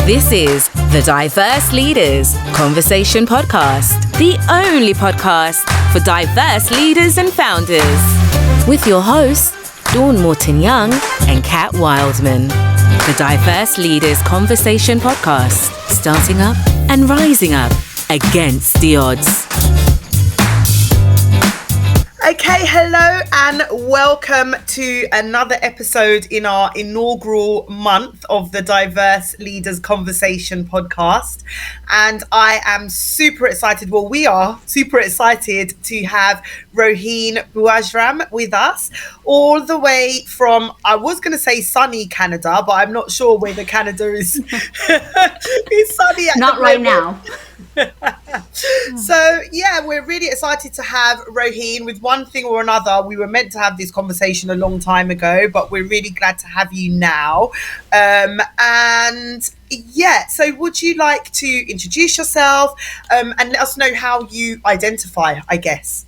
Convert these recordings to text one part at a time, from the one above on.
This is the Diverse Leaders Conversation Podcast, the only podcast for diverse leaders and founders. With your hosts, Dawn Morton-Young and Kat Wildman. The Diverse Leaders Conversation Podcast, starting up and rising up against the odds. Okay, hello and welcome to another episode in our inaugural month of the Diverse Leaders Conversation Podcast. And I am super excited, well, we are super excited to have Rohene Bouajram with us, all the way from, I was going to say sunny Canada, but I'm not sure whether Canada is, is sunny at Not right now. So yeah, we're really excited to have Rohene. With one thing or another, we were meant to have this conversation a long time ago, but we're really glad to have you now. And yeah, so would you like to introduce yourself and let us know how you identify, I guess?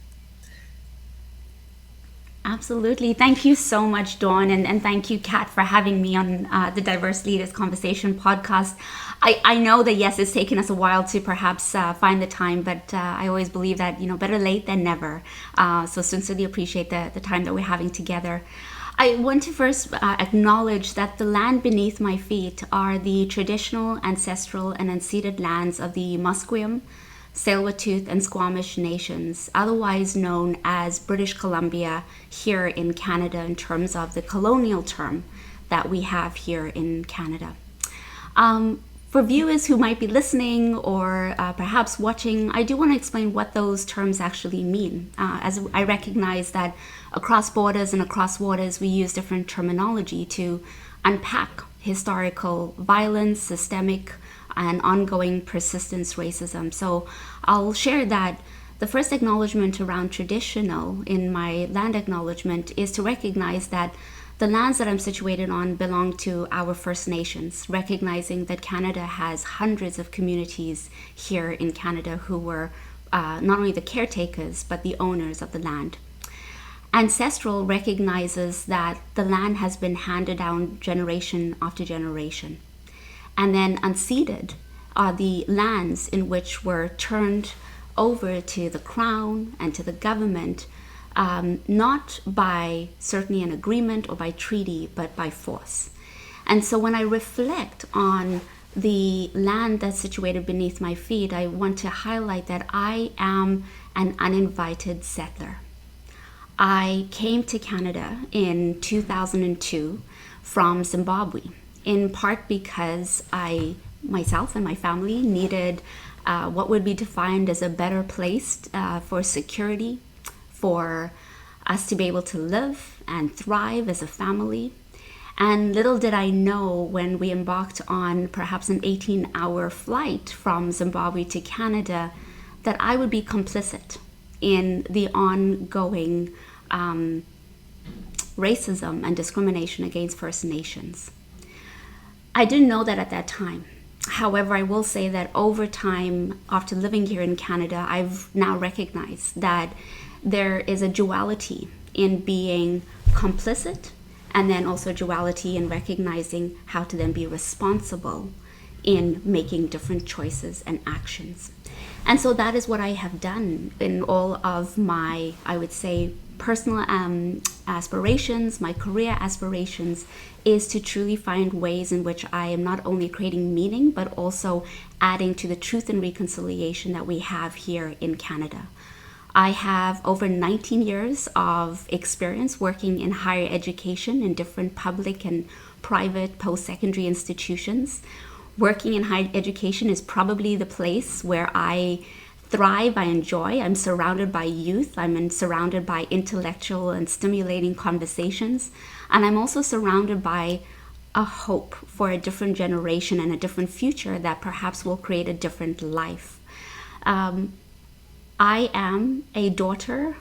Absolutely. Thank you so much, Dawn, and thank you, Kat, for having me on the Diverse Leaders Conversation podcast. I know that, yes, it's taken us a while to perhaps find the time, but I always believe that, better late than never. So sincerely appreciate the time that we're having together. I want to first acknowledge that the land beneath my feet are the traditional, ancestral, and unceded lands of the Musqueam, Tsleil-Waututh, and Squamish nations, otherwise known as British Columbia here in Canada in terms of the colonial term that we have here in Canada. For viewers who might be listening or perhaps watching, I do want to explain what those terms actually mean, as I recognize that across borders and across waters we use different terminology to unpack historical violence, systemic and ongoing persistence racism. So I'll share that the first acknowledgement around traditional in my land acknowledgement is to recognize that the lands that I'm situated on belong to our First Nations, recognizing that Canada has hundreds of communities here in Canada who were not only the caretakers, but the owners of the land. Ancestral recognizes that the land has been handed down generation after generation. And then unceded are the lands in which were turned over to the Crown and to the government, not by certainly an agreement or by treaty, but by force. And so when I reflect on the land that's situated beneath my feet, I want to highlight that I am an uninvited settler. I came to Canada in 2002 from Zimbabwe, in part because I, myself and my family needed what would be defined as a better place for security, for us to be able to live and thrive as a family. And little did I know when we embarked on perhaps an 18-hour flight from Zimbabwe to Canada that I would be complicit in the ongoing racism and discrimination against First Nations. I didn't know that at that time. However, I will say that over time, after living here in Canada, I've now recognized that there is a duality in being complicit and then also duality in recognizing how to then be responsible in making different choices and actions. And so that is what I have done in all of my, I would say, personal aspirations, my career aspirations, is to truly find ways in which I am not only creating meaning, but also adding to the truth and reconciliation that we have here in Canada. I have over 19 years of experience working in higher education in different public and private post-secondary institutions. Working in higher education is probably the place where I thrive, I enjoy. I'm surrounded by youth. I'm surrounded by intellectual and stimulating conversations. And I'm also surrounded by a hope for a different generation and a different future that perhaps will create a different life. I am a daughter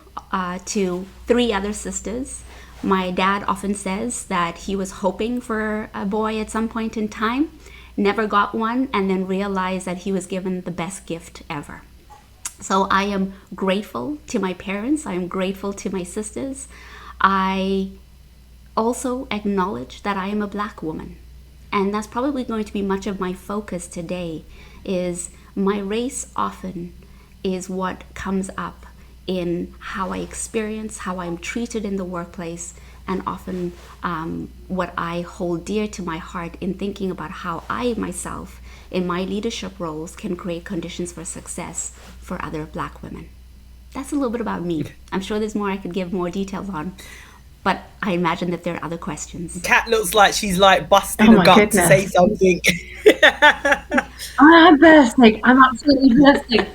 to 3 other sisters. My dad often says that he was hoping for a boy at some point in time, never got one, and then realized that he was given the best gift ever. So I am grateful to my parents. I am grateful to my sisters. I also acknowledge that I am a Black woman. And that's probably going to be much of my focus today, is my race often is what comes up in how I experience, how I'm treated in the workplace, and often what I hold dear to my heart in thinking about how I myself, in my leadership roles, can create conditions for success for other Black women. That's a little bit about me. I'm sure there's more I could give more details on, but I imagine that there are other questions. Kat looks like she's like busting her gut to say something. I'm bursting. I'm absolutely bursting.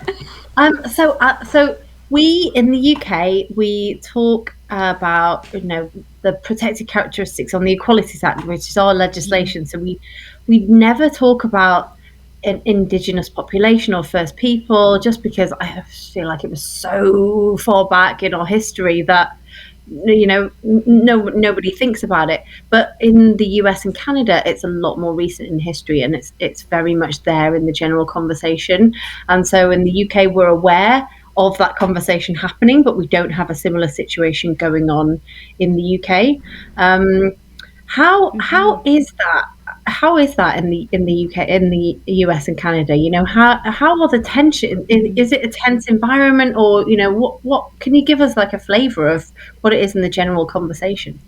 So we in the UK, we talk about, the protected characteristics on the Equalities Act, which is our legislation. So we never talk about an indigenous population or First People, just because I feel like it was so far back in our history that nobody thinks about it. But in the US and Canada, it's a lot more recent in history, and it's very much there in the general conversation. And so in the UK, we're aware of that conversation happening, but we don't have a similar situation going on in the UK. How is that? How is that in the UK, in the US and Canada? How are the tension? Is it a tense environment, or what? Can you give us like a flavor of what it is in the general conversation?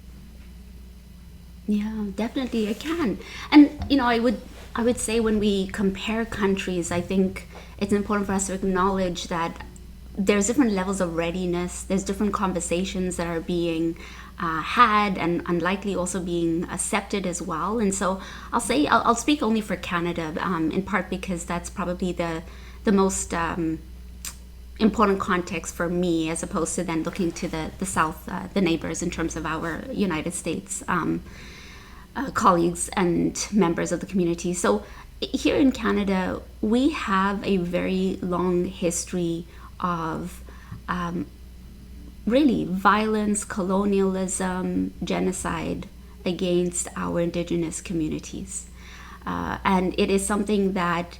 Yeah, definitely I can. And I would say when we compare countries, I think it's important for us to acknowledge that there's different levels of readiness. There's different conversations that are being had and unlikely also being accepted as well. And so I'll speak only for Canada, in part because that's probably the most important context for me, as opposed to then looking to the South, the neighbors, in terms of our United States colleagues and members of the community. So here in Canada, we have a very long history of really violence, colonialism, genocide against our Indigenous communities. And it is something that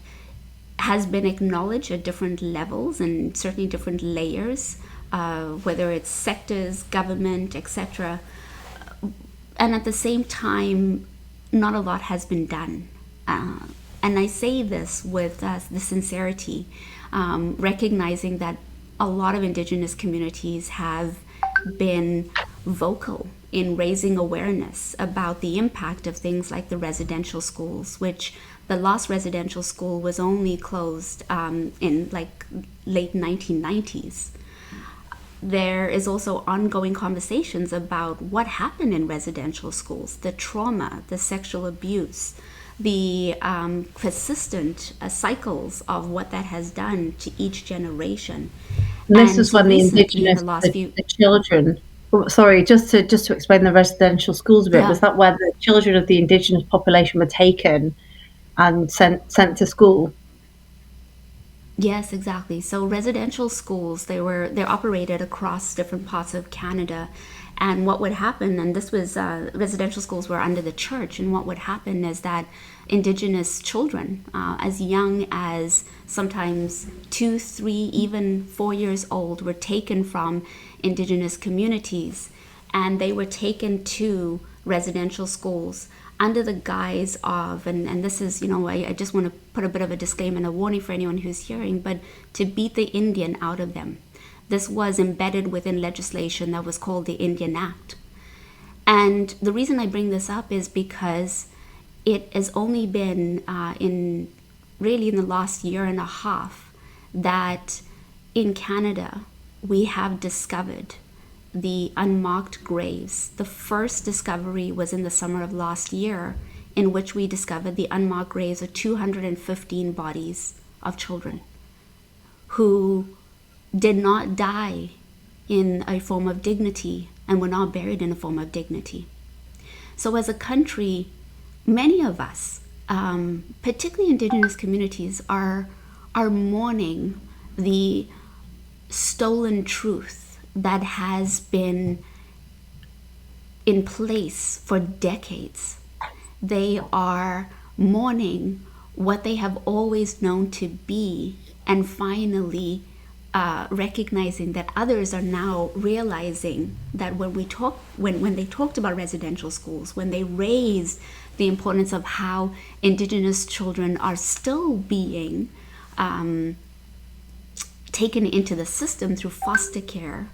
has been acknowledged at different levels and certainly different layers, whether it's sectors, government, etc. And at the same time, not a lot has been done. And I say this with the sincerity, recognizing that a lot of Indigenous communities have been vocal in raising awareness about the impact of things like the residential schools, which the last residential school was only closed in like late 1990s. There is also ongoing conversations about what happened in residential schools, the trauma, the sexual abuse, the persistent cycles of what that has done to each generation. And this is when the Indigenous, the children. Sorry, just to explain the residential schools a bit. Yeah. Was that where the children of the Indigenous population were taken and sent to school? Yes, exactly. So residential schools, they're operated across different parts of Canada. And what would happen, and this was, residential schools were under the church, and what would happen is that Indigenous children, as young as sometimes 2, 3, even 4 years old, were taken from Indigenous communities, and they were taken to residential schools under the guise of, and this is, I just want to put a bit of a disclaimer and a warning for anyone who's hearing, but to beat the Indian out of them. This was embedded within legislation that was called the Indian Act. And the reason I bring this up is because it has only been in the last year and a half that in Canada we have discovered the unmarked graves. The first discovery was in the summer of last year, in which we discovered the unmarked graves of 215 bodies of children who did not die in a form of dignity and were not buried in a form of dignity. So as a country, many of us, particularly Indigenous communities, are mourning the stolen truth that has been in place for decades. They are mourning what they have always known to be, and finally recognizing that others are now realizing that when they talked about residential schools, when they raised the importance of how indigenous children are still being taken into the system through foster care,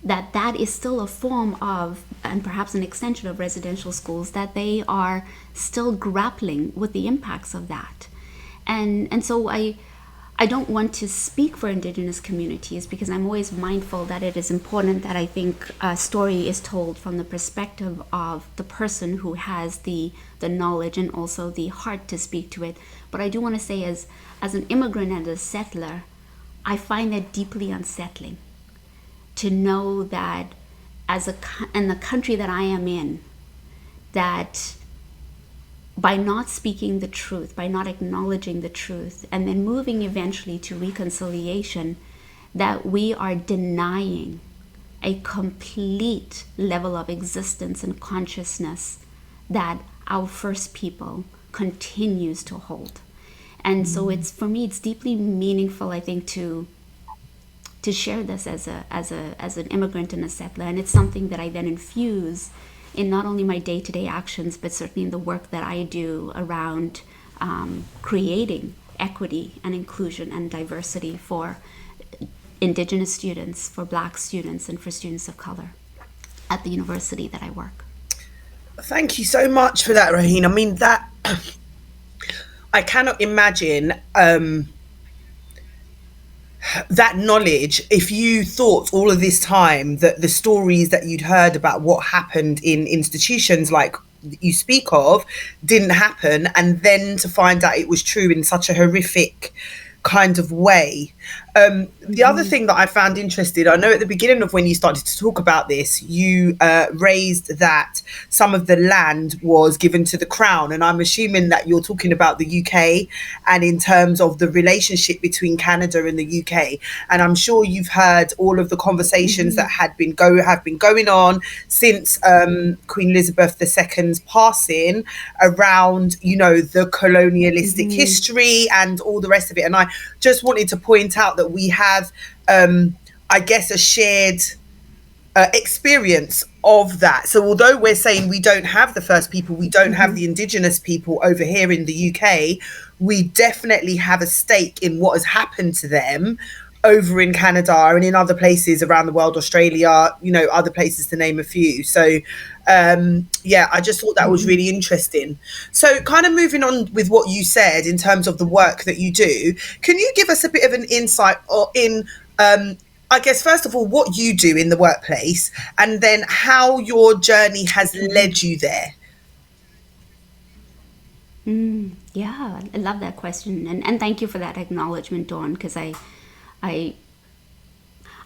that is still a form of, and perhaps an extension of, residential schools, that they are still grappling with the impacts of that. And so I don't want to speak for indigenous communities, because I'm always mindful that it is important that I think a story is told from the perspective of the person who has the knowledge and also the heart to speak to it. But I do want to say, as an immigrant and a settler, I find that deeply unsettling, to know that in the country that I am in, that by not speaking the truth, by not acknowledging the truth, and then moving eventually to reconciliation, that we are denying a complete level of existence and consciousness that our first people continues to hold. And so for me, it's deeply meaningful, I think, to share this as an immigrant and a settler. And it's something that I then infuse in not only my day-to-day actions, but certainly in the work that I do around creating equity and inclusion and diversity for indigenous students, for Black students, and for students of color at the university that I work. Thank you so much for that, Rohene. I mean, that I cannot imagine that knowledge, if you thought all of this time that the stories that you'd heard about what happened in institutions like you speak of didn't happen, and then to find out it was true in such a horrific kind of way. The other thing that I found interesting, I know at the beginning of when you started to talk about this, you raised that some of the land was given to the Crown, and I'm assuming that you're talking about the UK and in terms of the relationship between Canada and the UK. And I'm sure you've heard all of the conversations that have been going on since Queen Elizabeth II's passing around, you know, the colonialistic history and all the rest of it. And I just wanted to point out that we have, I guess, a shared experience of that. So although we're saying we don't have the first people, we don't have the indigenous people over here in the UK, we definitely have a stake in what has happened to them over in Canada and in other places around the world, Australia, you know, other places to name a few. So yeah, I just thought that was really interesting. So kind of moving on with what you said in terms of the work that you do, can you give us a bit of an insight in I guess, first of all, what you do in the workplace, and then how your journey has led you there? Yeah, I love that question, and thank you for that acknowledgement, Dawn, because I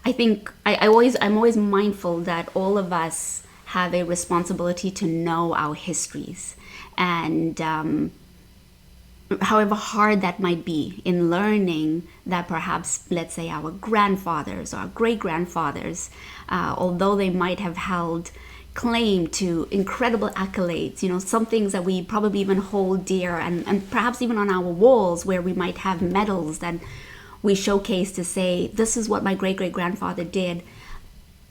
think I'm always mindful that all of us have a responsibility to know our histories, and however hard that might be in learning that perhaps, let's say, our grandfathers or great-grandfathers, although they might have held claim to incredible accolades, you know, some things that we probably even hold dear, and perhaps even on our walls where we might have medals that we showcase to say, this is what my great-great-grandfather did.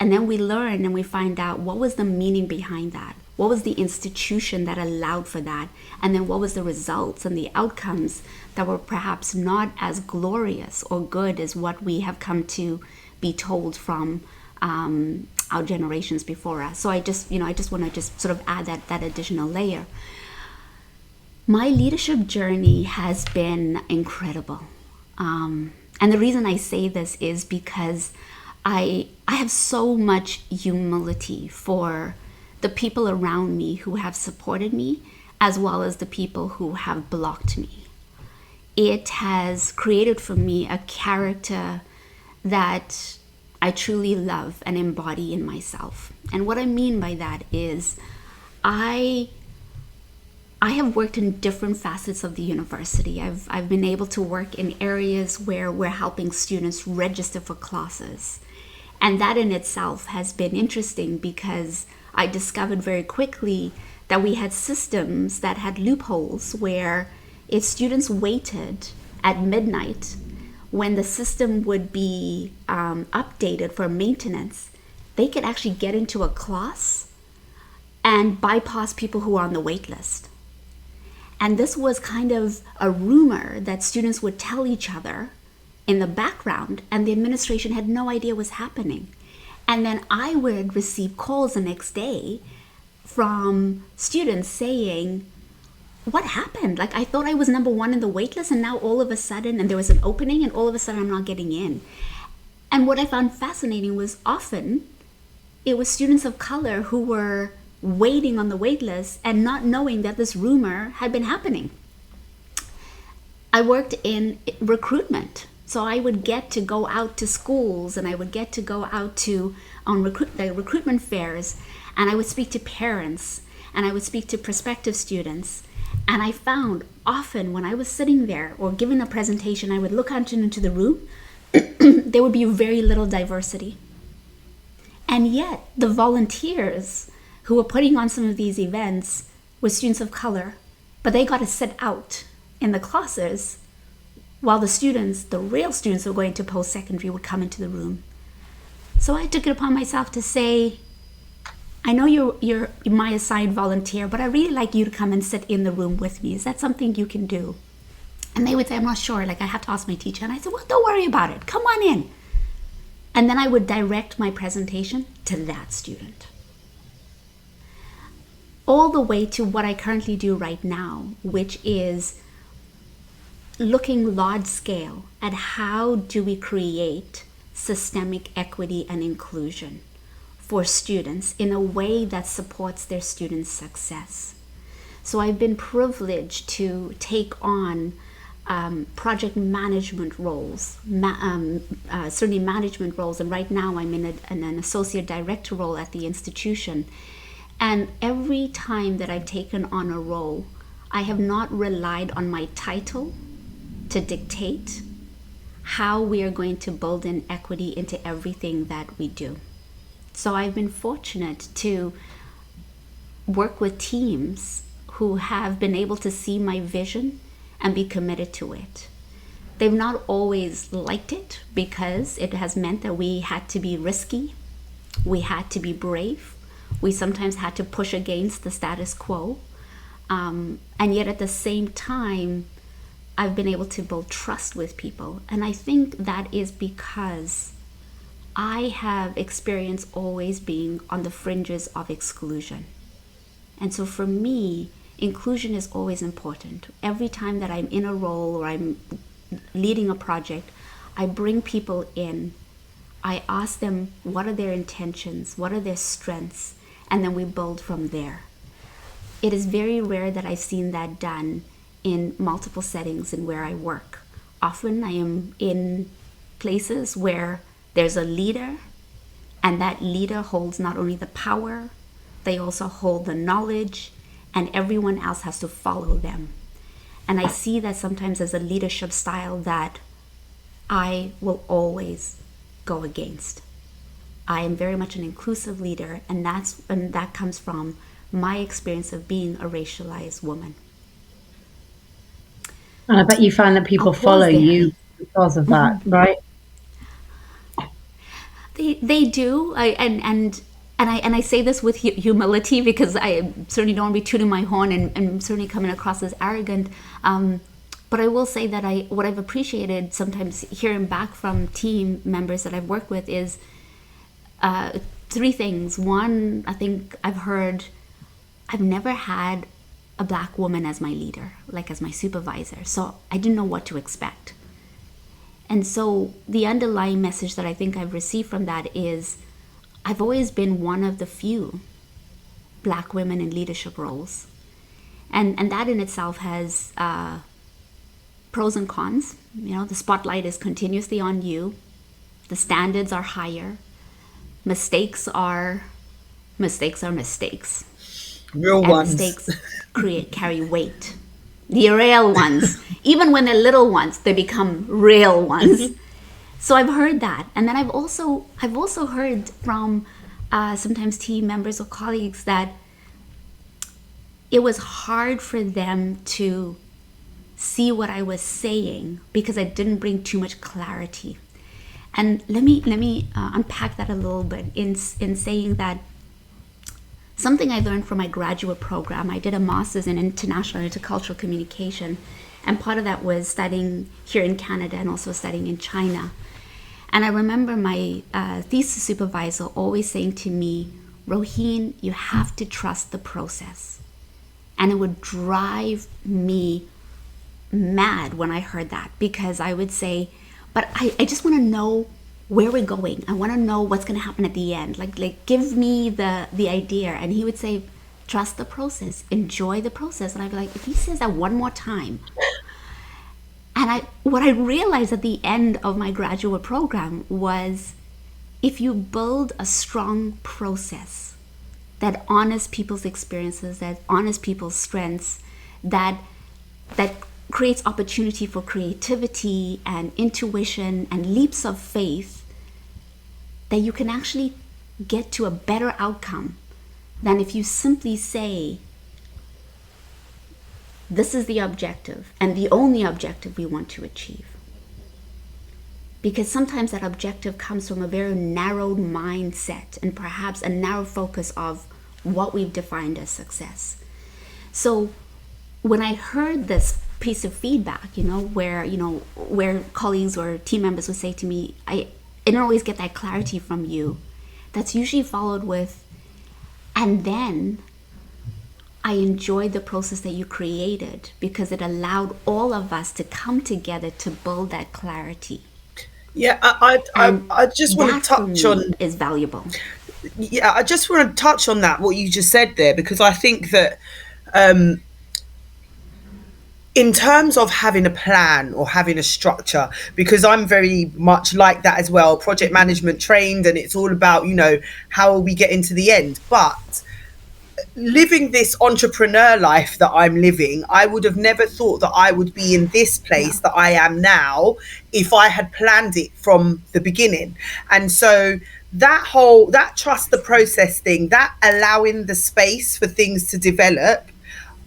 And then we learn and we find out what was the meaning behind that. What was the institution that allowed for that? And then what was the results and the outcomes that were perhaps not as glorious or good as what we have come to be told from our generations before us. So I just want to just sort of add that additional layer. My leadership journey has been incredible. And the reason I say this is because I have so much humility for the people around me who have supported me, as well as the people who have blocked me. It has created for me a character that I truly love and embody in myself. And what I mean by that is I have worked in different facets of the university. I've been able to work in areas where we're helping students register for classes. And that in itself has been interesting because I discovered very quickly that we had systems that had loopholes where if students waited at midnight when the system would be updated for maintenance, they could actually get into a class and bypass people who are on the wait list. And this was kind of a rumor that students would tell each other in the background, and the administration had no idea what was happening. And then I would receive calls the next day from students saying, what happened? Like, I thought I was number one in the wait list, and now all of a sudden, and there was an opening, and all of a sudden I'm not getting in. And what I found fascinating was often it was students of color who were waiting on the wait list and not knowing that this rumor had been happening. I worked in recruitment, so I would get to go out to schools, and I would get to go out to recruitment fairs, and I would speak to parents, and I would speak to prospective students. And I found often when I was sitting there or giving a presentation, I would look out into the room, there would be very little diversity. And yet the volunteers who were putting on some of these events were students of color, but they got to sit out in the classes while the students, the real students who were going to post-secondary, would come into the room. So I took it upon myself to say, I know you're my assigned volunteer, but I really like you to come and sit in the room with me. Is that something you can do? And they would say, I'm not sure. Like, I have to ask my teacher. And I said, well, don't worry about it. Come on in. And then I would direct my presentation to that student. All the way to what I currently do right now, which is looking large scale at how do we create systemic equity and inclusion for students in a way that supports their students' success. So I've been privileged to take on project management roles, certainly management roles, and right now I'm in an associate director role at the institution. And every time that I've taken on a role, I have not relied on my title to dictate how we are going to build in equity into everything that we do. So I've been fortunate to work with teams who have been able to see my vision and be committed to it. They've not always liked it because it has meant that we had to be risky, we had to be brave, we sometimes had to push against the status quo, and yet at the same time, I've been able to build trust with people. And I think that is because I have experienced always being on the fringes of exclusion. And so for me, inclusion is always important. Every time that I'm in a role or I'm leading a project, I bring people in. I ask them what are their intentions, what are their strengths, and then we build from there. It is very rare that I've seen that done in multiple settings in where I work. Often I am in places where there's a leader, and that leader holds not only the power, they also hold the knowledge, and everyone else has to follow them. And I see that sometimes as a leadership style that I will always go against. I am very much an inclusive leader, and that comes from my experience of being a racialized woman. And I bet you find that people follow you because of that, right? They do. I say this with humility because I certainly don't want to be tooting my horn and certainly coming across as arrogant. But I will say that what I've appreciated sometimes hearing back from team members that I've worked with is three things. One, I think I've never had a Black woman as my leader, like as my supervisor. So I didn't know what to expect. And so the underlying message that I think I've received from that is I've always been one of the few Black women in leadership roles. And that in itself has pros and cons. You know, the spotlight is continuously on you. The standards are higher. Mistakes are mistakes. Real and ones. Mistakes carry weight. The real ones, even when they're little ones, they become real ones. So I've heard that, and then I've also heard from sometimes team members or colleagues that it was hard for them to see what I was saying because I didn't bring too much clarity. And let me unpack that a little bit in saying that something I learned from my graduate program. I did a master's in international intercultural communication, and part of that was studying here in Canada and also studying in China. And I remember my thesis supervisor always saying to me, Rohene, you have to trust the process. And it would drive me mad when I heard that, because I would say, but I just want to know where we're going. I want to know what's going to happen at the end. Like give me the idea. And he would say, trust the process, enjoy the process. And I'd be like, if he says that one more time. And what I realized at the end of my graduate program was, if you build a strong process that honors people's experiences, that honors people's strengths, that creates opportunity for creativity and intuition and leaps of faith, that you can actually get to a better outcome than if you simply say, this is the objective and the only objective we want to achieve. Because sometimes that objective comes from a very narrowed mindset and perhaps a narrow focus of what we've defined as success. So when I heard this piece of feedback, where colleagues or team members would say to me, I don't always get that clarity from you, that's usually followed with, and then I enjoyed the process that you created because it allowed all of us to come together to build that clarity. Yeah, I just want to touch on is valuable. Yeah, I just want to touch on that, what you just said there, because I think that in terms of having a plan or having a structure, because I'm very much like that as well, project management trained, and it's all about, how will we get into the end? But living this entrepreneur life that I'm living, I would have never thought that I would be in this place that I am now if I had planned it from the beginning. And so that trust the process thing, that allowing the space for things to develop,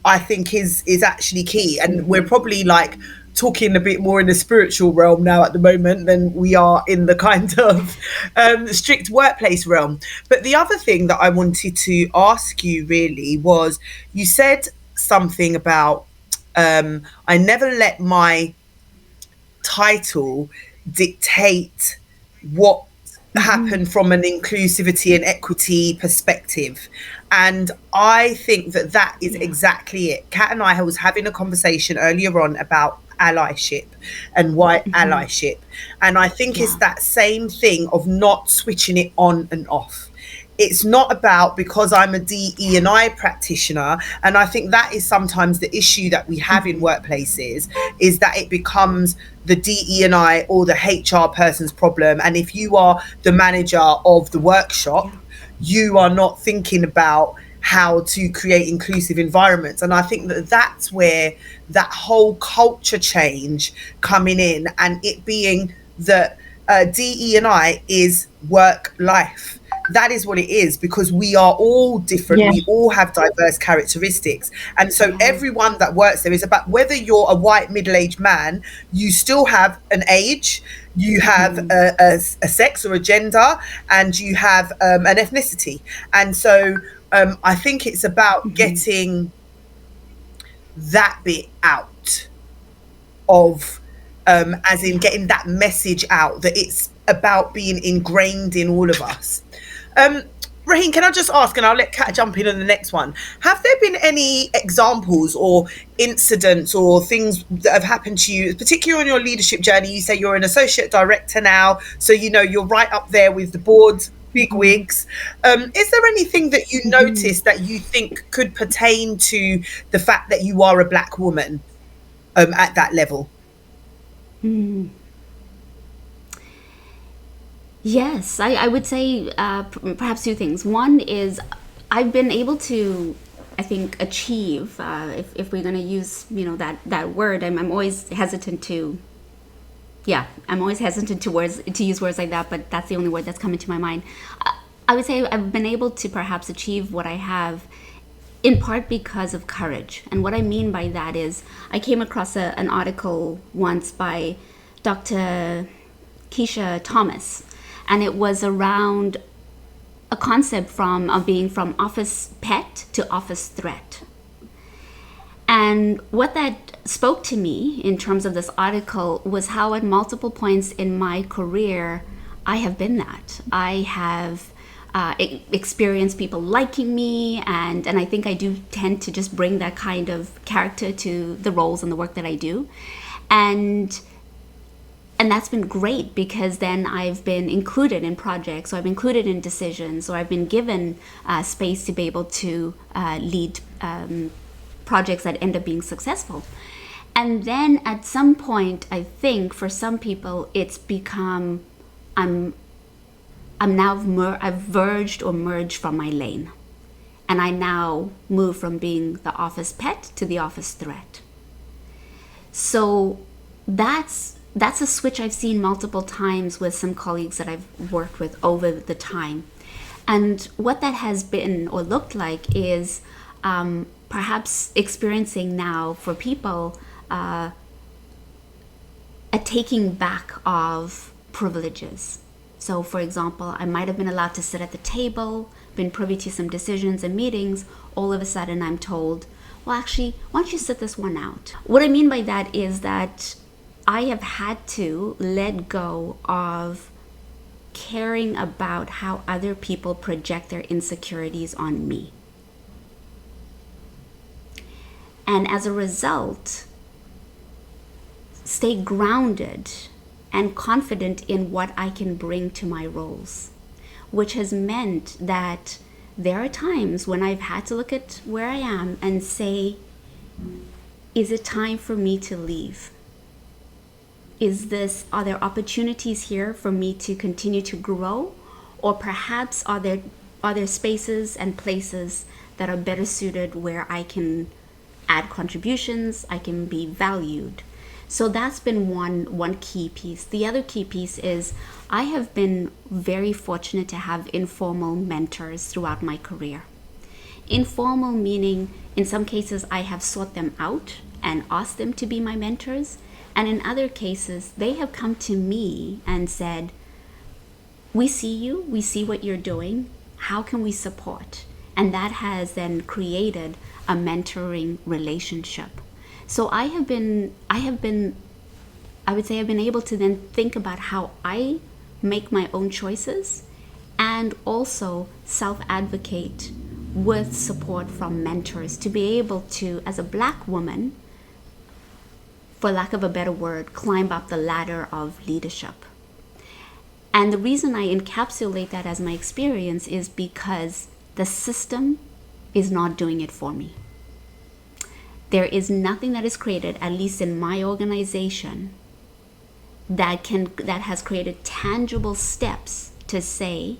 I think is actually key. And we're probably like talking a bit more in the spiritual realm now at the moment than we are in the kind of strict workplace realm. But the other thing that I wanted to ask you really was, you said something about I never let my title dictate what happened from an inclusivity and equity perspective. And I think that is exactly it. Kat and I was having a conversation earlier on about allyship and white allyship. And I think it's that same thing of not switching it on and off. It's not about, because I'm a DE&I practitioner, and I think that is sometimes the issue that we have in workplaces, is that it becomes the DE&I or the HR person's problem. And if you are the manager of the workshop, you are not thinking about how to create inclusive environments. And I think that's where that whole culture change coming in, and it being that DE&I is work life. That is what it is, because we are all different. We all have diverse characteristics. And so everyone that works there is about, whether you're a white middle-aged man, you still have an age, you have a sex or a gender, and you have an ethnicity. And so I think it's about getting that bit out of, as in getting that message out, that it's about being ingrained in all of us. Rohene, can I just ask, and I'll let Kat jump in on the next one, have there been any examples or incidents or things that have happened to you, particularly on your leadership journey? You say you're an associate director now, so you're right up there with the board big wigs. Is there anything that you noticed that you think could pertain to the fact that you are a black woman at that level? Yes, I would say perhaps two things. One is, I've been able to, I think, achieve, if we're going to use, that word. I'm always hesitant to, to use words like that, but that's the only word that's coming to my mind. I would say I've been able to perhaps achieve what I have in part because of courage. And what I mean by that is, I came across an article once by Dr. Keisha Thomas, and it was around a concept of being from office pet to office threat. And what that spoke to me in terms of this article was how at multiple points in my career, I have been that. I have experienced people liking me, and I think I do tend to just bring that kind of character to the roles and the work that I do. And that's been great, because then I've been included in projects, or I've been included in decisions, or I've been given space to be able to lead projects that end up being successful. And then at some point, I think for some people, it's become, I've verged or merged from my lane. And I now move from being the office pet to the office threat. So that's a switch I've seen multiple times with some colleagues that I've worked with over the time. And what that has been or looked like is perhaps experiencing now for people a taking back of privileges. So for example, I might have been allowed to sit at the table, been privy to some decisions and meetings. All of a sudden I'm told, well, actually, why don't you sit this one out? What I mean by that is that I have had to let go of caring about how other people project their insecurities on me. And as a result, stay grounded and confident in what I can bring to my roles, which has meant that there are times when I've had to look at where I am and say, is it time for me to leave? Are there opportunities here for me to continue to grow? Or perhaps are there spaces and places that are better suited where I can add contributions, I can be valued? So that's been one key piece. The other key piece is I have been very fortunate to have informal mentors throughout my career. Informal meaning, in some cases, I have sought them out and asked them to be my mentors. And in other cases, they have come to me and said, we see you, we see what you're doing, how can we support? And that has then created a mentoring relationship. So I would say I've been able to then think about how I make my own choices and also self-advocate with support from mentors to be able to, as a Black woman, for lack of a better word, climb up the ladder of leadership. And the reason I encapsulate that as my experience is because the system is not doing it for me. There is nothing that is created, at least in my organization, that has created tangible steps to say,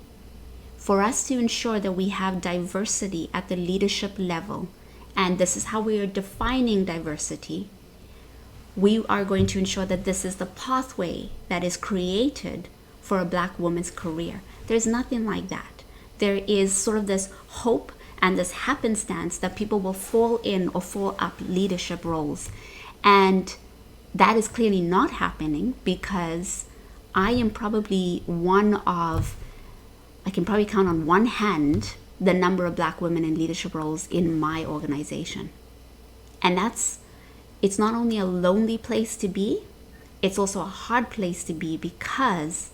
for us to ensure that we have diversity at the leadership level, and this is how we are defining diversity, we are going to ensure that this is the pathway that is created for a Black woman's career. There's nothing like that. There is sort of this hope and this happenstance that people will fall in or fall up leadership roles. And that is clearly not happening, because I am probably I can probably count on one hand the number of Black women in leadership roles in my organization. And it's not only a lonely place to be, it's also a hard place to be, because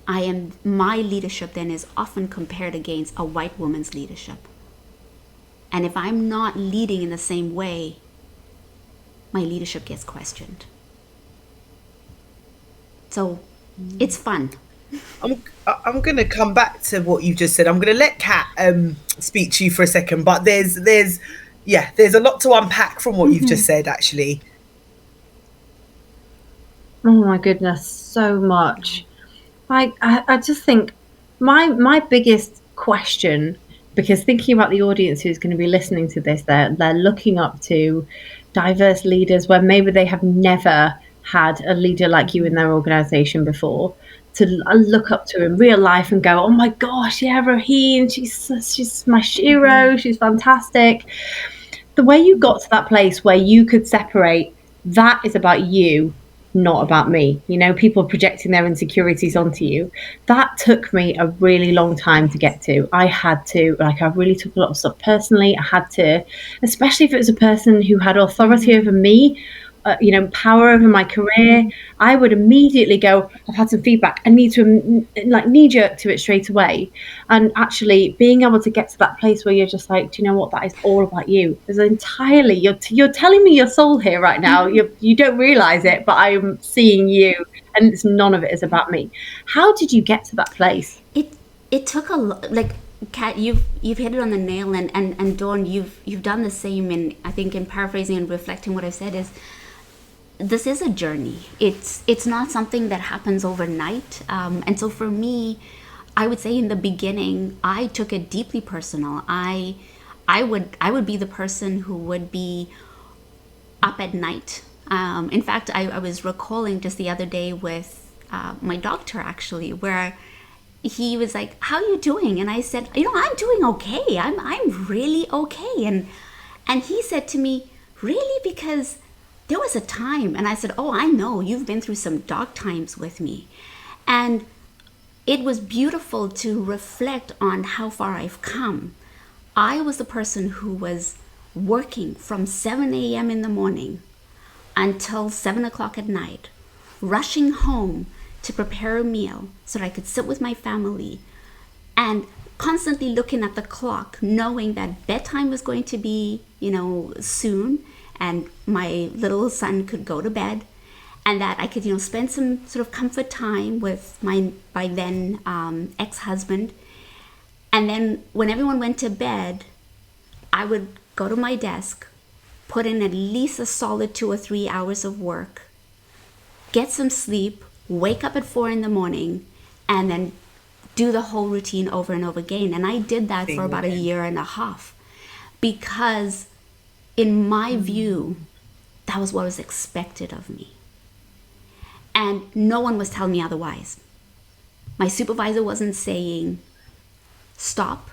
my leadership then is often compared against a white woman's leadership. And if I'm not leading in the same way, my leadership gets questioned. So it's fun. I'm going to come back to what you just said. I'm going to let Kat speak to you for a second, but there's a lot to unpack from what you've just said, actually. Oh my goodness, so much. I just think my biggest question, because thinking about the audience who's going to be listening to this, they're looking up to diverse leaders where maybe they have never had a leader like you in their organization before, to look up to in real life and go, oh my gosh, yeah, Rohene, she's my hero, she's fantastic. The way you got to that place where you could separate, that is about you, not about me. You know, people projecting their insecurities onto you. That took me a really long time to get to. I had to, like, I really took a lot of stuff personally. I had to, especially if it was a person who had authority over me, you know, power over my career. I would immediately go, I've had some feedback. I need to, like, knee jerk to it straight away. And actually being able to get to that place where you're just like, do you know what? That is all about you. There's entirely, you're telling me your soul here right now. You don't realize it, but I'm seeing you, and none of it is about me. How did you get to that place? It took a lot. Like, Kat, you've hit it on the nail, and Dawn, you've done the same. And I think, in paraphrasing and reflecting what I've said, is this is a journey. It's not something that happens overnight. And so for me, I would say in the beginning, I took it deeply personal. I would be the person who would be up at night. In fact, I was recalling just the other day with my doctor, actually, where he was like, "How are you doing?" And I said, "I'm doing okay. I'm really okay." And he said to me, "Really? Because there was a time." And I said, "Oh, I know. You've been through some dark times with me." And it was beautiful to reflect on how far I've come. I was the person who was working from 7 a.m. in the morning until 7 o'clock at night, rushing home to prepare a meal so that I could sit with my family, and constantly looking at the clock, knowing that bedtime was going to be, soon, and my little son could go to bed, and that I could, spend some sort of comfort time with my, by then, ex-husband. And then when everyone went to bed, I would go to my desk, put in at least a solid 2 or 3 hours of work, get some sleep, wake up at 4 in the morning, and then do the whole routine over and over again. And I did that for about a year and a half, because in my view, that was what was expected of me. And no one was telling me otherwise. My supervisor wasn't saying, stop.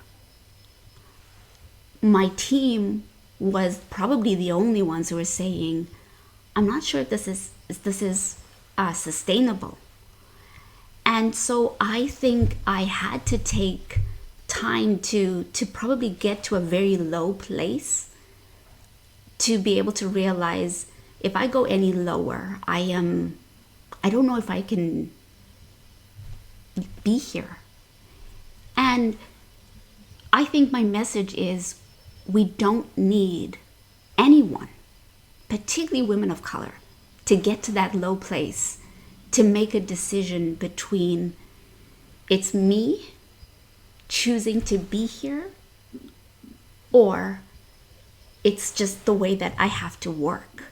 My team was probably the only ones who were saying, I'm not sure if this is sustainable. And so I think I had to take time to probably get to a very low place to be able to realize, if I go any lower, I don't know if I can be here. And I think my message is, we don't need anyone, particularly women of color, to get to that low place, to make a decision between it's me choosing to be here, or it's just the way that I have to work.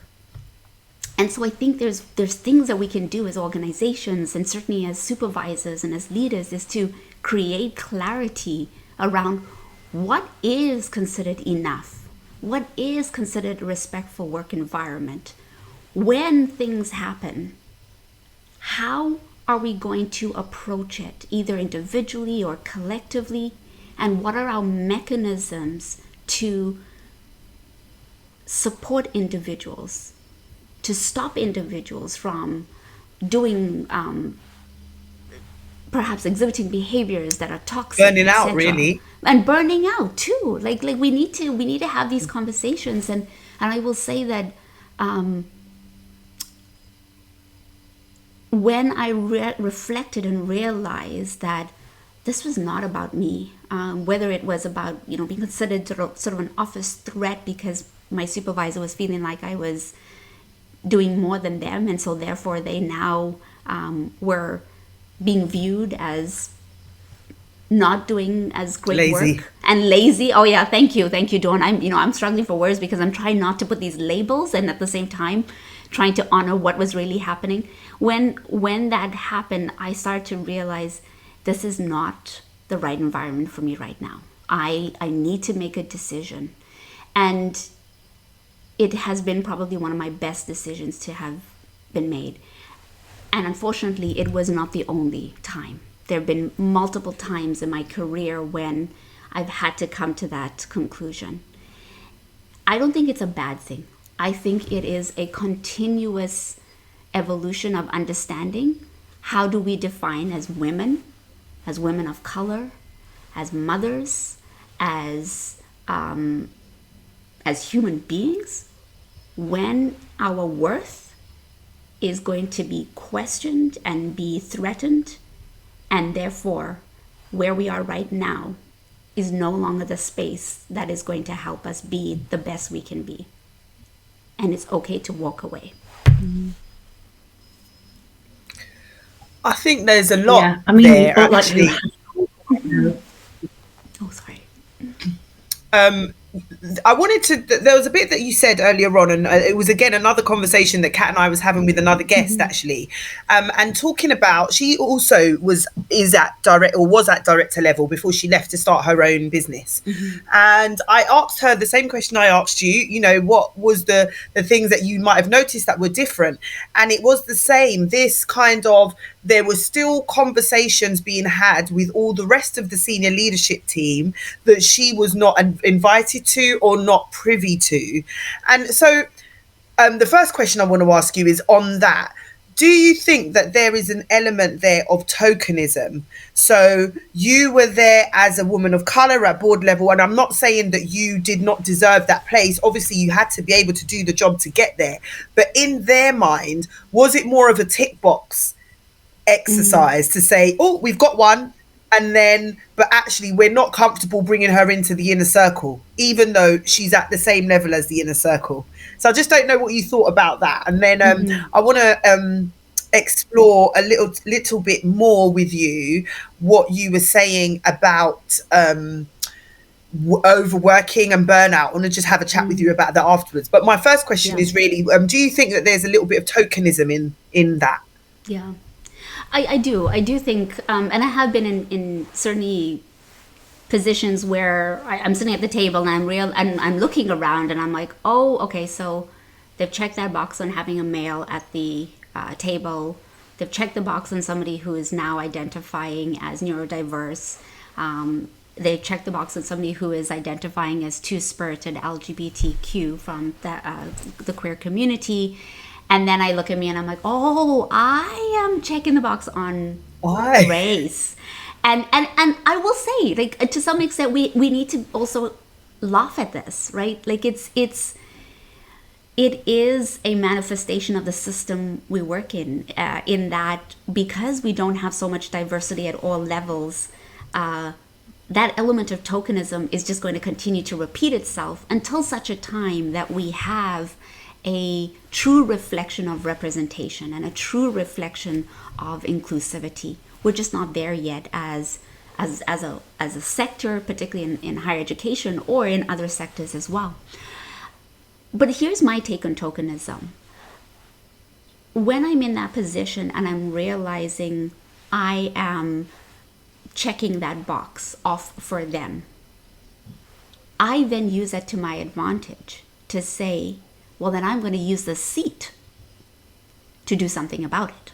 And so I think there's things that we can do as organizations, and certainly as supervisors and as leaders, is to create clarity around what is considered enough, what is considered a respectful work environment. When things happen, how are we going to approach it, either individually or collectively, and what are our mechanisms to support individuals, to stop individuals from doing, perhaps exhibiting behaviors that are toxic, burning out, really, and burning out too. Like we need to have these conversations, and I will say that when I reflected and realized that this was not about me, whether it was about being considered sort of an office threat because my supervisor was feeling like I was doing more than them, and so therefore they now were being viewed as not doing as great work and lazy. Oh yeah, thank you, Dawn. I'm struggling for words because I'm trying not to put these labels, and at the same time trying to honor what was really happening. When that happened, I started to realize this is not the right environment for me right now. I need to make a decision, and it has been probably one of my best decisions to have been made. And unfortunately, it was not the only time. There have been multiple times in my career when I've had to come to that conclusion. I don't think it's a bad thing. I think it is a continuous evolution of understanding how do we define as women of color, as mothers, as human beings, when our worth is going to be questioned and be threatened, and therefore where we are right now is no longer the space that is going to help us be the best we can be. And it's okay to walk away. I think there's a lot there, actually. Oh, sorry. I wanted to, there was a bit that you said earlier on, and it was again another conversation that Kat and I was having with another guest, actually, and talking about, she also was at director level before she left to start her own business. And I asked her the same question I asked you, you know, what was the things that you might have noticed that were different? And it was the same, this kind of, there were still conversations being had with all the rest of the senior leadership team that she was not invited to or not privy to. And so the first question I want to ask you is on that. Do you think that there is an element there of tokenism? So you were there as a woman of colour at board level, and I'm not saying that you did not deserve that place. Obviously, you had to be able to do the job to get there. But in their mind, was it more of a tick box exercise to say, oh, we've got one, and then, but actually we're not comfortable bringing her into the inner circle, even though she's at the same level as the inner circle? So I just don't know what you thought about that. And then I want to explore a little bit more with you what you were saying about overworking and burnout. I want to just have a chat with you about that afterwards. But my first question is really, do you think that there's a little bit of tokenism in that? Yeah. I do think, and I have been in certainly positions where I'm sitting at the table and I'm looking around and I'm like, oh, okay, so they've checked that box on having a male at the table. They've checked the box on somebody who is now identifying as neurodiverse. They've checked the box on somebody who is identifying as two-spirited LGBTQ from the queer community. And then I look at me and I'm like, oh, I am checking the box on race. And I will say, like, to some extent, we need to also laugh at this, right? Like, it is a manifestation of the system we work in that because we don't have so much diversity at all levels, that element of tokenism is just going to continue to repeat itself until such a time that we have a true reflection of representation and a true reflection of inclusivity. We're just not there yet as a sector, particularly in higher education or in other sectors as well. But here's my take on tokenism. When I'm in that position and I'm realizing I am checking that box off for them, I then use that to my advantage to say, well, then I'm going to use the seat to do something about it.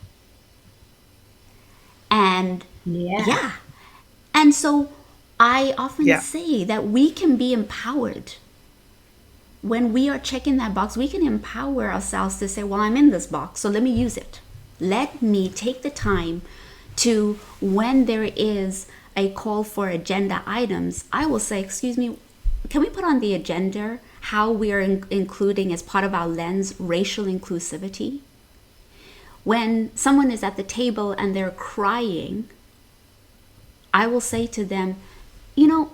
And and so I often say that we can be empowered. When we are checking that box, we can empower ourselves to say, well, I'm in this box, so let me use it. Let me take the time to, when there is a call for agenda items, I will say, excuse me, can we put on the agenda how we are including as part of our lens racial inclusivity? When someone is at the table and they're crying, I will say to them, you know,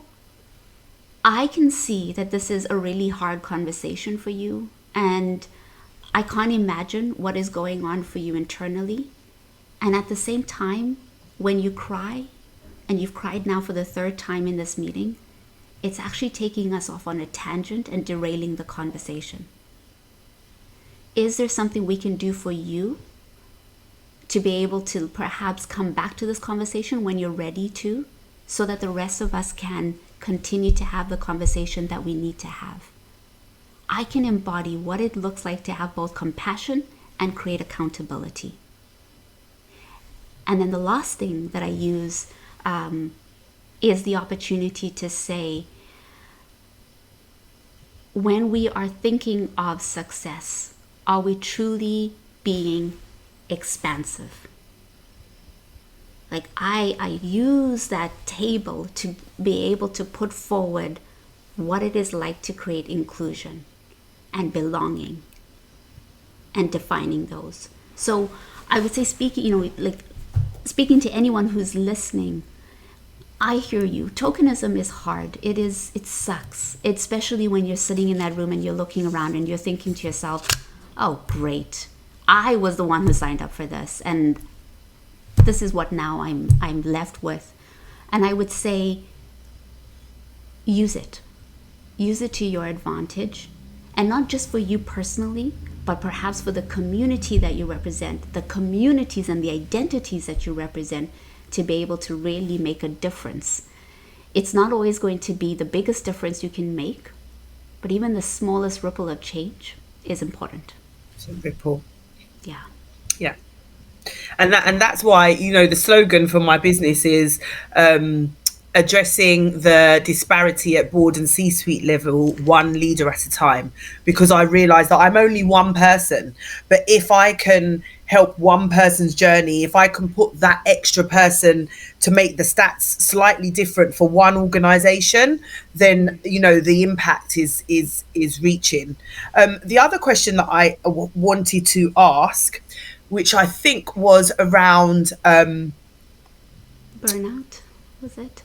I can see that this is a really hard conversation for you, and I can't imagine what is going on for you internally. And at the same time, when you cry, and you've cried now for the third time in this meeting, it's actually taking us off on a tangent and derailing the conversation. Is there something we can do for you to be able to perhaps come back to this conversation when you're ready to, so that the rest of us can continue to have the conversation that we need to have? I can embody what it looks like to have both compassion and create accountability. And then the last thing that I use is the opportunity to say, when we are thinking of success, are we truly being expansive. Like I use that table to be able to put forward what it is like to create inclusion and belonging and defining those. So I would say, speaking to anyone who's listening, I hear you. Tokenism is hard. It sucks, especially when you're sitting in that room and you're looking around and you're thinking to yourself, oh, great. I was the one who signed up for this, and this is what now I'm left with. And I would say, use it. Use it to your advantage, and not just for you personally, but perhaps for the community that you represent, the communities and the identities that you represent, to be able to really make a difference. It's not always going to be the biggest difference you can make, but even the smallest ripple of change is important. It's a ripple. Yeah. Yeah. And that's why, the slogan for my business is addressing the disparity at board and C-suite level, one leader at a time, because I realize that I'm only one person, but if I can help one person's journey, if I can put that extra person to make the stats slightly different for one organization, then the impact is reaching. The other question that I wanted to ask, which I think was around burnout, was it?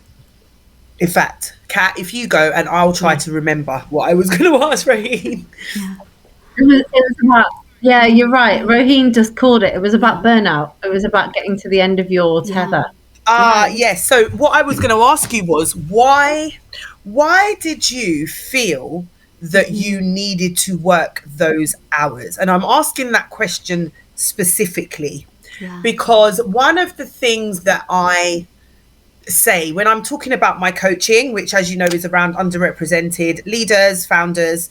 In fact, Kat, if you go, and I'll try to remember what I was going to ask Rohene. Yeah. It was about, yeah, you're right. Rohene just called it. It was about burnout. It was about getting to the end of your tether. Yes. So what I was going to ask you was, why did you feel that you needed to work those hours? And I'm asking that question specifically because one of the things that I say when I'm talking about my coaching, which, as you know, is around underrepresented leaders, founders,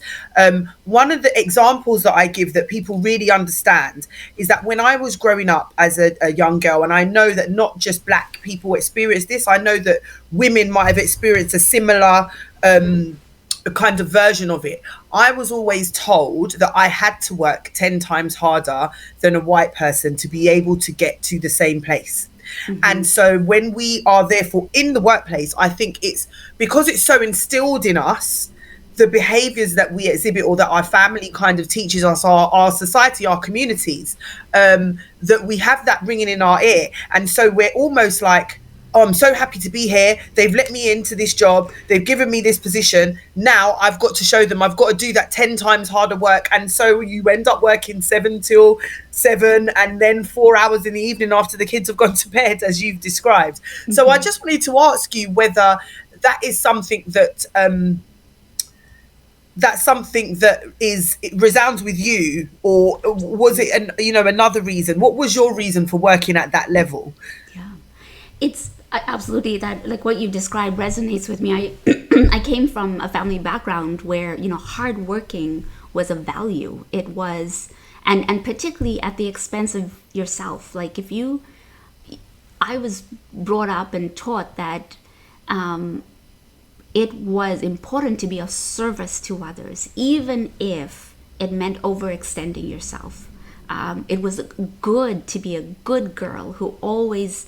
one of the examples that I give that people really understand is that when I was growing up as a young girl, and I know that not just Black people experience this, I know that women might have experienced a similar kind of version of it. I was always told that I had to work 10 times harder than a white person to be able to get to the same place. Mm-hmm. And so when we are therefore in the workplace, I think it's because it's so instilled in us, the behaviors that we exhibit or that our family kind of teaches us, our society, our communities, that we have that ringing in our ear. And so we're almost like, oh, I'm so happy to be here. They've let me into this job. They've given me this position. Now I've got to show them I've got to do that 10 times harder work. And so you end up working 7 till 7 and then 4 hours in the evening after the kids have gone to bed, as you've described. Mm-hmm. So I just wanted to ask you whether that is something that that's something that it resounds with you, or was it another reason? What was your reason for working at that level? Yeah, it's absolutely that, like what you described resonates with me. I came from a family background where hard working was a value. It was, and particularly at the expense of yourself. Like I was brought up and taught that it was important to be of service to others, even if it meant overextending yourself. It was good to be a good girl who always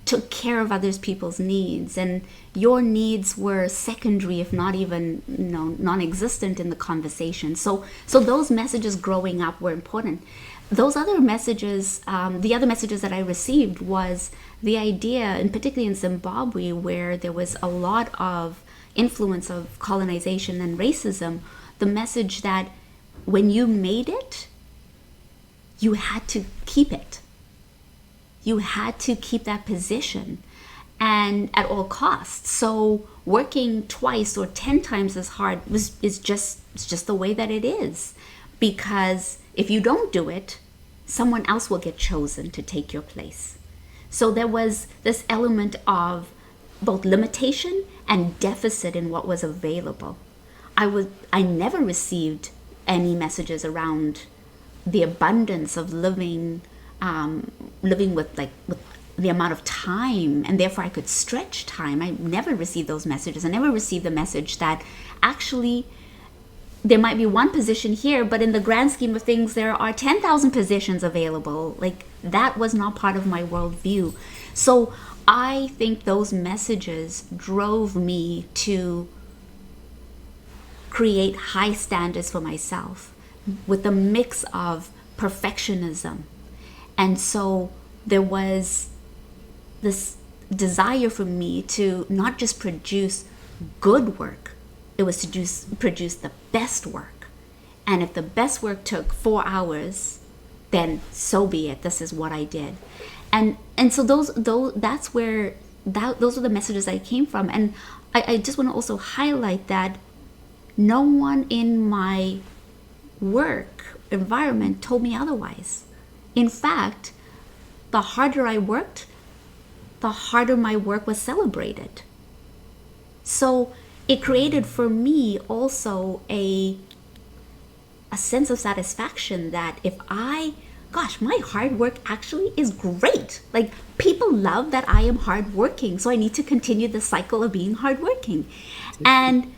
took care of others people's needs, and your needs were secondary, if not even non-existent in the conversation. So those messages growing up were important. Those other messages, the other messages that I received was the idea, and particularly in Zimbabwe, where there was a lot of influence of colonization and racism, the message that when you made it, you had to keep it. You had to keep that position, and at all costs. So working twice or 10 times as hard is just the way that it is. Because if you don't do it, someone else will get chosen to take your place. So there was this element of both limitation and deficit in what was available. I never received any messages around the abundance of living with the amount of time, and therefore I could stretch time. I never received those messages. I never received the message that actually there might be one position here, but in the grand scheme of things, there are 10,000 positions available. Like, that was not part of my worldview. So I think those messages drove me to create high standards for myself with a mix of perfectionism. And so there was this desire for me to not just produce good work, it was to produce the best work. And if the best work took 4 hours, then so be it. This is what I did. And so those were the messages I came from. And I just want to also highlight that no one in my work environment told me otherwise. In fact, the harder I worked, the harder my work was celebrated. So it created for me also a sense of satisfaction that my hard work actually is great. Like, people love that I am hardworking, so I need to continue the cycle of being hardworking. And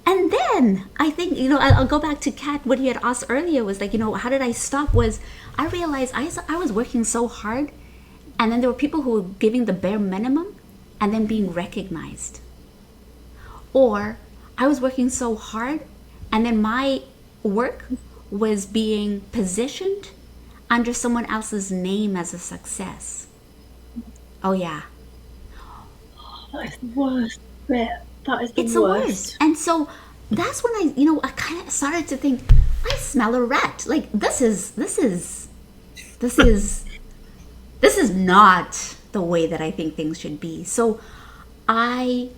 then I think, I'll go back to Kat, what you had asked earlier was like, how did I stop? Was I realized I was working so hard, and then there were people who were giving the bare minimum and then being recognized. Or I was working so hard, and then my work was being positioned under someone else's name as a success. Oh yeah. That is the worst bit. It's the worst. And so that's when I kind of started to think, I smell a rat. Like, this is not the way that I think things should be. So I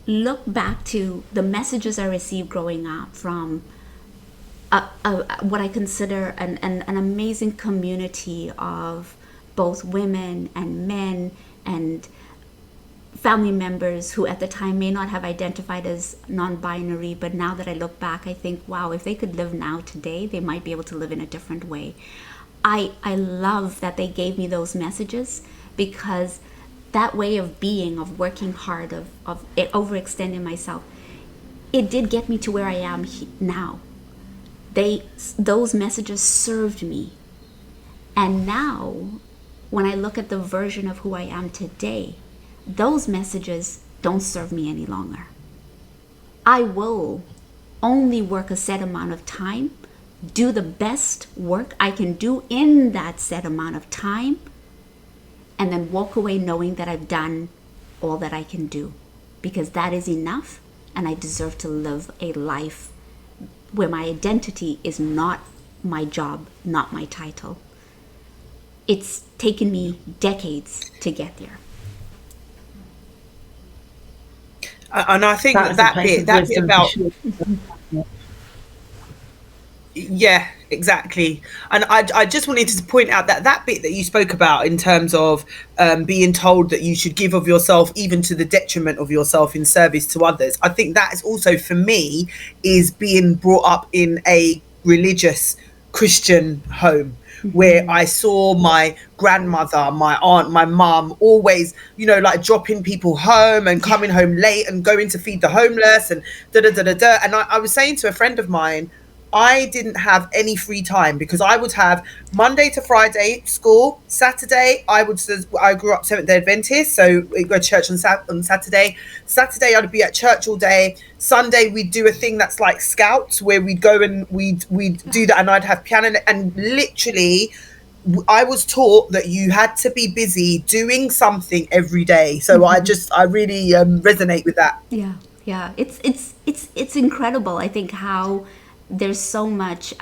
look back to the messages I received growing up from what I consider an amazing community of both women and men and family members who at the time may not have identified as non-binary, but now that I look back, I think, wow, if they could live now today, they might be able to live in a different way. I love that they gave me those messages, because that way of being, of working hard, of overextending myself, it did get me to where I am now. Those messages served me. And now, when I look at the version of who I am today, those messages don't serve me any longer. I will only work a set amount of time, do the best work I can do in that set amount of time, and then walk away knowing that I've done all that I can do, because that is enough, and I deserve to live a life where my identity is not my job, not my title. It's taken me decades to get there. And I think that bit about, yeah, exactly. And I just wanted to point out that bit that you spoke about in terms of being told that you should give of yourself, even to the detriment of yourself, in service to others. I think that is also, for me, is being brought up in a religious Christian home, where I saw my grandmother, my aunt, my mum always, like dropping people home and coming home late and going to feed the homeless and da-da-da-da-da. And I was saying to a friend of mine, I didn't have any free time, because I would have Monday to Friday school, Saturday I grew up Seventh-day Adventist, so we go to church on Saturday. Saturday I'd be at church all day. Sunday we'd do a thing that's like Scouts, where we'd go and we'd do that, and I'd have piano, and literally I was taught that you had to be busy doing something every day. So I really resonate with that. Yeah, it's incredible. I think how there's so much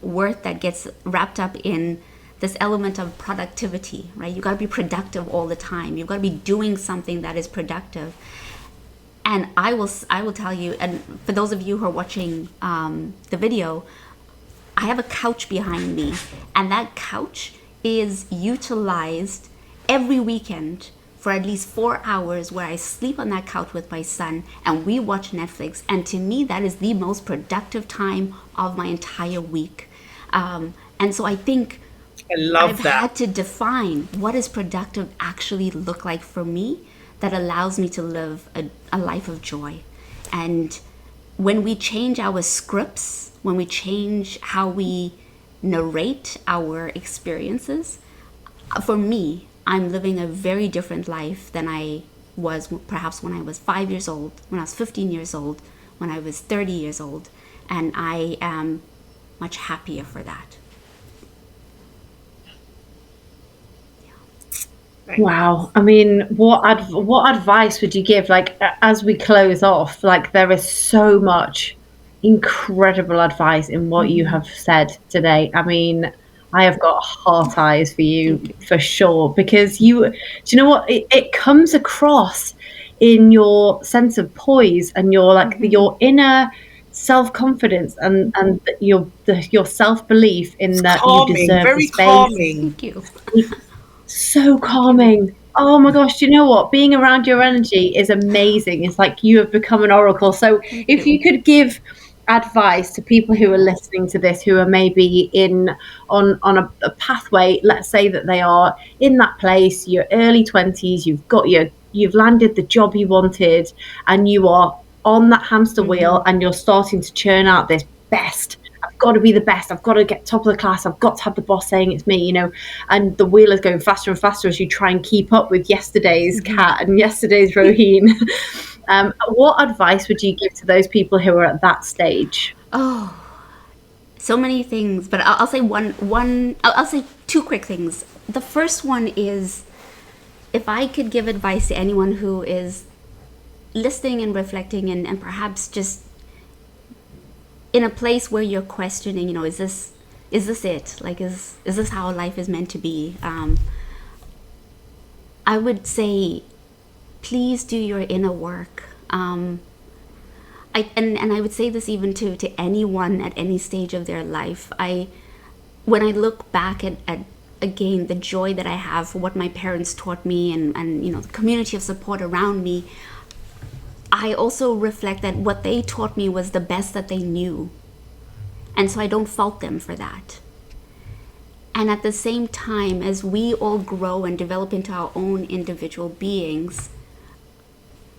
worth that gets wrapped up in this element of productivity, right? You got to be productive all the time. You've got to be doing something that is productive. And I will tell you, and for those of you who are watching the video, I have a couch behind me, and that couch is utilized every weekend for at least 4 hours, where I sleep on that couch with my son and we watch Netflix. And to me, that is the most productive time of my entire week. And so I think I've had to define, what does productive actually look like for me, that allows me to live a life of joy. And when we change our scripts, when we change how we narrate our experiences, for me, I'm living a very different life than I was perhaps when I was 5 years old, when I was 15 years old, when I was 30 years old. And I am much happier for that. Wow. I mean, what advice would you give? Like, as we close off, like, there is so much incredible advice in what you have said today. I mean, I have got heart eyes for you for sure, because do you know what? It comes across in your sense of poise and your your inner self-confidence and your self-belief in that you Calming, deserve the very space. calming. Thank you. So calming. Oh my gosh, do you know what? Being around your energy is amazing. It's like you have become an oracle. So if you could give advice to people who are listening to this, who are maybe on a pathway, let's say that they are in that place, your early 20s, you've landed the job you wanted, and you are on that hamster wheel, and you're starting to churn out this best. I've got to be the best. I've got to get top of the class. I've got to have the boss saying it's me, and the wheel is going faster and faster as you try and keep up with yesterday's Kat and yesterday's Rohene. What advice would you give to those people who are at that stage? Oh, so many things, but I'll say I'll say two quick things. The first one is, if I could give advice to anyone who is listening and reflecting and perhaps just in a place where you're questioning, is this it? Like, is this how life is meant to be? I would say, please do your inner work. I would say this even to anyone at any stage of their life. When I look back at again the joy that I have for what my parents taught me and the community of support around me, I also reflect that what they taught me was the best that they knew. And so I don't fault them for that. And at the same time, as we all grow and develop into our own individual beings,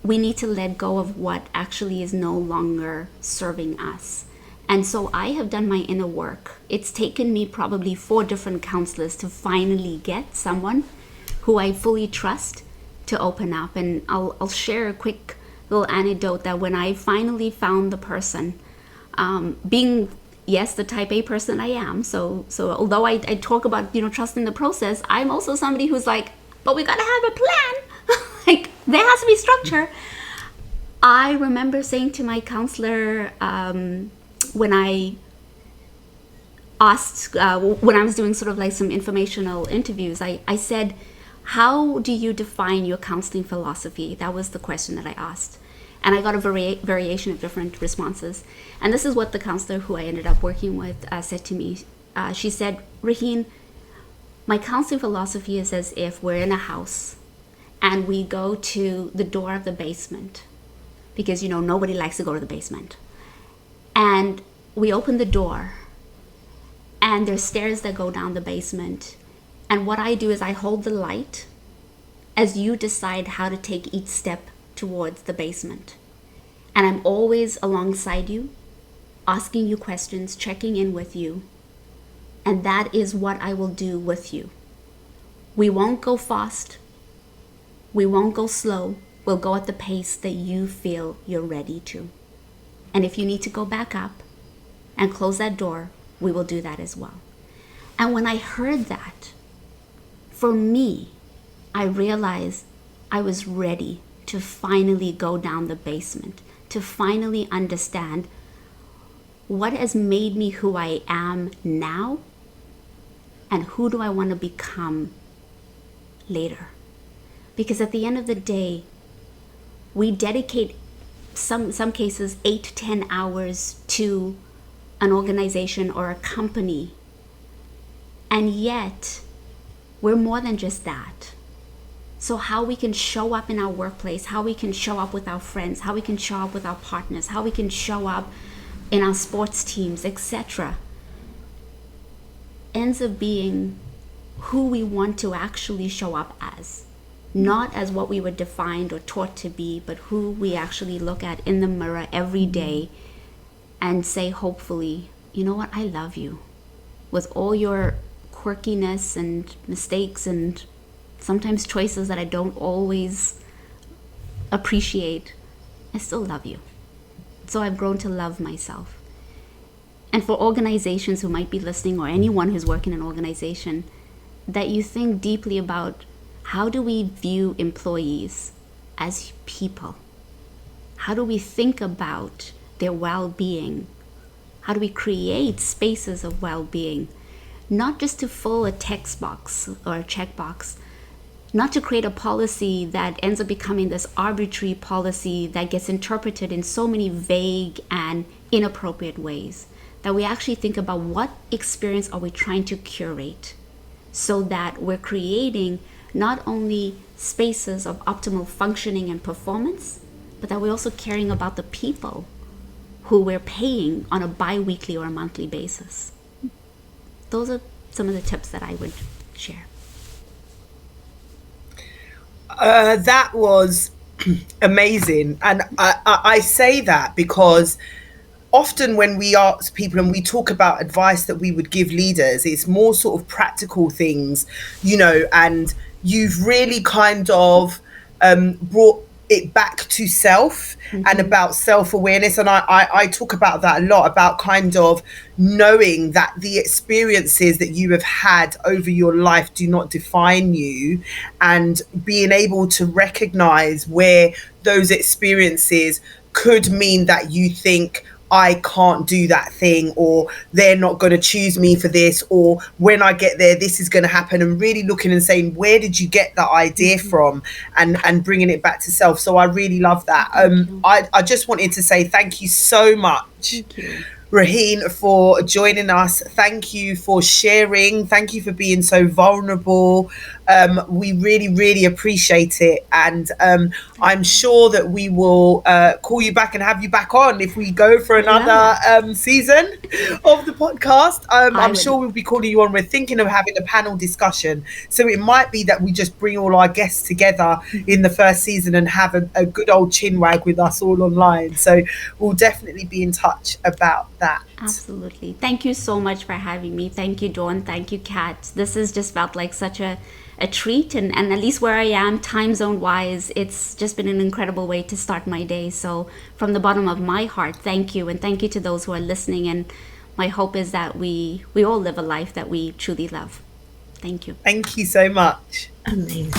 we need to let go of what actually is no longer serving us. And so I have done my inner work. It's taken me probably 4 different counselors to finally get someone who I fully trust to open up. And I'll share a quick little anecdote that when I finally found the person, being the type A person I am, so although I talk about trusting the process, I'm also somebody who's like, but we gotta have a plan. Like, there has to be structure. I remember saying to my counselor, when I asked, when I was doing sort of like some informational interviews, I said, how do you define your counseling philosophy? That was the question that I asked. And I got a variation of different responses. And this is what the counselor who I ended up working with said to me. She said, Rohene, my counseling philosophy is as if we're in a house and we go to the door of the basement, because nobody likes to go to the basement. And we open the door and there's stairs that go down the basement. And what I do is I hold the light as you decide how to take each step towards the basement. And I'm always alongside you, asking you questions, checking in with you. And that is what I will do with you. We won't go fast. We won't go slow. We'll go at the pace that you feel you're ready to. And if you need to go back up and close that door, we will do that as well. And when I heard that, for me, I realized I was ready to finally go down the basement, to finally understand what has made me who I am now and who do I want to become later. Because at the end of the day, we dedicate some cases 8 to 10 hours to an organization or a company, and yet we're more than just that. So how we can show up in our workplace, how we can show up with our friends, how we can show up with our partners, how we can show up in our sports teams, etc., ends up being who we want to actually show up as, not as what we were defined or taught to be, but who we actually look at in the mirror every day and say, hopefully, you know what, I love you. With all your quirkiness and mistakes and sometimes choices that I don't always appreciate, I still love you. So I've grown to love myself. And for organizations who might be listening, or anyone who's working in an organization, that you think deeply about, how do we view employees as people? How do we think about their well-being? How do we create spaces of well-being? Not just to fill a text box or a checkbox, not to create a policy that ends up becoming this arbitrary policy that gets interpreted in so many vague and inappropriate ways, that we actually think about what experience are we trying to curate, so that we're creating not only spaces of optimal functioning and performance, but that we're also caring about the people who we're paying on a bi-weekly or a monthly basis. Those are some of the tips that I would share. That was amazing. And I say that because often when we ask people and we talk about advice that we would give leaders, it's more sort of practical things, and you've really kind of brought it back to self and about self-awareness. And I talk about that a lot, about kind of knowing that the experiences that you have had over your life do not define you, and being able to recognize where those experiences could mean that you think, I can't do that thing, or they're not going to choose me for this, or when I get there, this is going to happen, and really looking and saying, where did you get that idea from, and bringing it back to self. So I really love that. I just wanted to say thank you so much, Rohene, for joining us. Thank you for sharing. Thank you for being so vulnerable. We really, really appreciate it. And I'm sure that we will call you back and have you back on if we go for another season of the podcast. I'm sure we'll be calling you on. We're thinking of having a panel discussion. So it might be that we just bring all our guests together in the first season and have a good old chinwag with us all online. So we'll definitely be in touch about that. Absolutely. Thank you so much for having me. Thank you, Dawn. Thank you, Kat. This has just felt like such a treat, and at least where I am time zone wise, it's just been an incredible way to start my day. So from the bottom of my heart, thank you, and thank you to those who are listening. And my hope is that we all live a life that we truly love. Thank you. Thank you so much. Amazing.